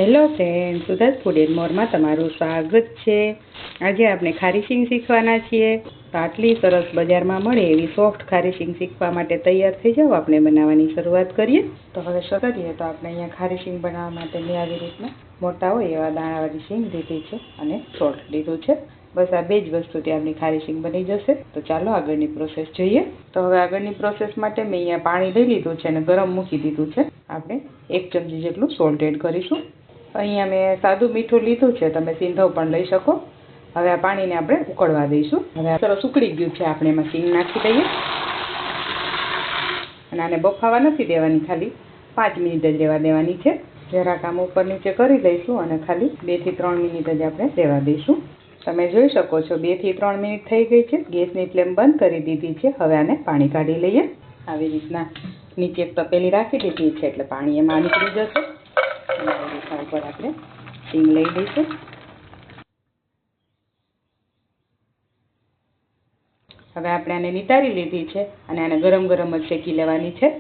Hello friend, સુધાસ food and મોરમાં તમારું સ્વાગત છે। આજે આપણે ખારી સિંગ શીખવાના છીએ। તો આટલી સરસ બજારમાં મળે એવી સોફ્ટ ખારી સિંગ શીખવા માટે તૈયાર થઈ જાઓ। આપણે બનાવવાની શરૂઆત કરીએ। તો હવે શરૂ કરીએ તો આપણે અહીંયા ખારી સિંગ બનાવવા માટે મેં આવી રીતના મોટા હોય એવા દાણાવાળી સિંગ લીધી છે અને સોલ્ટ લીધું છે। બસ આ બે જ વસ્તુથી આપણી ખારી સિંગ બની જશે। તો ચાલો આગળની પ્રોસેસ જોઈએ। તો હવે આગળની પ્રોસેસ માટે મેં અહીંયા પાણી લઈ લીધું છે અને ગરમ મૂકી દીધું છે। આપણે 1 ચમચી જેટલું સોલ્ટ એડ કરીશું। અહીંયા મેં સાદું મીઠું લીધું છે, તમે સિંધવ પણ લઈ શકો। હવે આ પાણીને આપણે ઉકળવા દઈશું। હવે સરસ ઉકળી ગયું છે, આપણે એમાં સિંગ નાખી દઈએ અને આને બફાવા નથી દેવાની, ખાલી 5 મિનિટ જ રહેવા દેવાની છે। જરાક આમ ઉપર નીચે કરી લઈશું અને ખાલી 2 થી 3 મિનિટ જ આપણે રહેવા દઈશું। તમે જોઈ શકો છો 2 થી 3 મિનિટ થઈ ગઈ છે। ગેસની ફ્લેમ બંધ કરી દીધી છે। હવે આને પાણી કાઢી લઈએ। આવી રીતના નીચે એક તપેલી રાખી દીધી છે એટલે પાણી એમાં નીકળી જશે। ઉપર આપણે સિંગ લઈ દઈશું। હવે આપણે આને નિતારી લીધી છે અને આને ગરમ ગરમ જ શેકી લેવાની છે।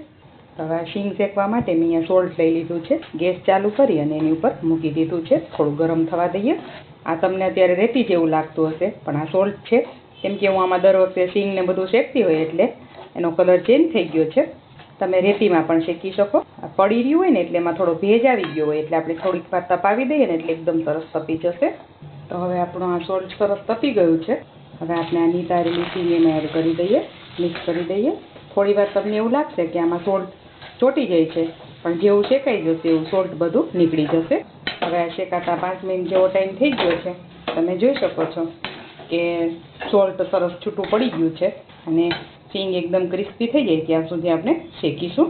હવે સિંગ શેકવા માટે મેં અહીંયા સોલ્ટ લઈ લીધું છે। ગેસ ચાલુ કરી અને એની ઉપર મૂકી દીધું છે। થોડું ગરમ થવા દઈએ। આ તમને અત્યારે રેતી જેવું લાગતું હશે, પણ આ સોલ્ટ છે, કેમ કે હું આમાં દર વખતે સિંગ ને બધું શેકતી હોય એટલે એનો કલર ચેન્જ થઈ ગયો છે। તમે રેતીમાં પણ શેકી શકો। પડી રહ્યું હોય ને એટલે એમાં થોડો ભેજ આવી ગયો હોય એટલે આપણે થોડીક વાર તપાવી દઈએ ને એટલે એકદમ સરસ તપી જશે। તો હવે આપણું આ સોલ્ટ સરસ તપી ગયું છે। હવે આપણે આ નિતારેલી સિંગ એમાં એડ કરી દઈએ, મિક્સ કરી દઈએ। થોડી વાર તમને એવું લાગશે કે આમાં સોલ્ટ ચોટી જાય છે, પણ જેવું શેકાઈ જશે એવું સોલ્ટ બધું નીકળી જશે। હવે આ શેકાતા 5 મિનિટ જેવો ટાઈમ થઈ ગયો છે। તમે જોઈ શકો છો કે સોલ્ટ સરસ છૂટું પડી ગયું છે અને સિંગ એકદમ ક્રિસ્પી થઈ જાય ત્યાં સુધી આપણે શેકીશું।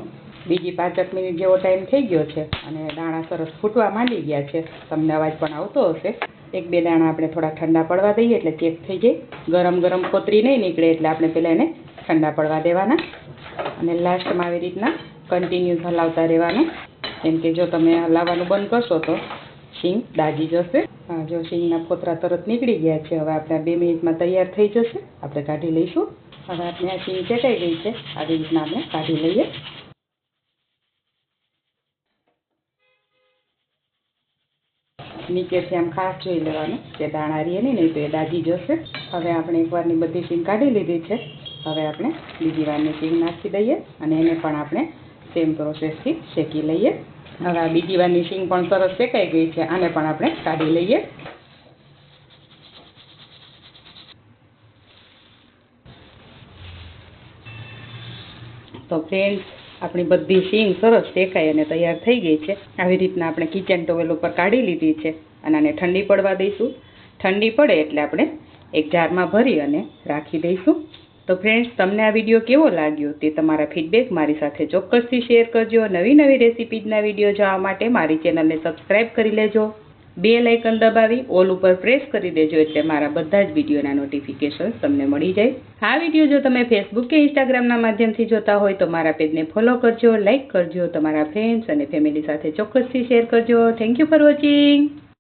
બીજી 5 મિનિટ જેવો ટાઈમ થઈ ગયો છે અને દાણા સરસ ફૂટવા માંડી ગયા છે। તમને અવાજ પણ આવતો હશે। 1-2 દાણા આપણે થોડા ઠંડા પડવા દઈએ એટલે ચેક થઈ જાય। ગરમ ગરમ કોતરી નહીં નીકળે એટલે આપણે પહેલાં એને ઠંડા પડવા દેવાના અને લાસ્ટમાં આવી રીતના કન્ટિન્યુઅસ હલાવતા રહેવાનું, કેમ કે જો તમે હલાવવાનું બંધ કરશો તો સિંગ દાજી જશે। હા, જો સિંગના ફોતરા તરત નીકળી ગયા છે। હવે આપણે 2 મિનિટમાં તૈયાર થઈ જશે, આપણે કાઢી લઈશું। હવે આપણે આ સિંગ શેકાઈ ગઈ છે, આવી રીતના આપણે કાઢી લઈએ। નીચેથી આમ ખાસ જોઈ લેવાનું કે દાણા રહીએ નહીં તો એ દાજી જશે। હવે આપણે એક વારની બધી સિંગ કાઢી લીધી છે। હવે આપણે બીજી વારની સિંગ નાખી દઈએ અને એને પણ આપણે સેમ પ્રોસેસથી શેકી લઈએ। હવે આ બીજી વારની સિંગ પણ સરસ શેકાઈ ગઈ છે, આને પણ આપણે કાઢી લઈએ। તો ફ્રેન્ડ્સ, આપણી બધી સિંગ સરસ શેકાઈ અને તૈયાર થઈ ગઈ છે। આવી રીતના આપણે કિચન ટોવેલ ઉપર કાઢી લીધી છે અને આને ઠંડી પડવા દઈશું। ઠંડી પડે એટલે આપણે એક જારમાં ભરી અને રાખી દઈશું। તો ફ્રેન્ડ્સ, તમને આ વિડીયો કેવો લાગ્યો તે તમારા ફીડબેક મારી સાથે ચોક્કસથી શેર કરજો। નવી રેસીપીઝના વિડીયો જોવા માટે મારી ચેનલને સબસ્ક્રાઈબ કરી લેજો। બેલ આઇકન દબાવી ઓલ ઉપર પ્રેસ કરી દેજો એટલે મારા બધા જ વિડીયોના નોટિફિકેશન તમને મળી જાય। આ વિડીયો જો તમે ફેસબુક કે ઇન્સ્ટાગ્રામના માધ્યમથી જોતા હોય તો મારા પેજને ફોલો કરજો, લાઇક કરજો, તમારા ફ્રેન્ડ્સ અને ફેમિલી સાથે ચોક્કસથી શેર કરજો। Thank you for watching.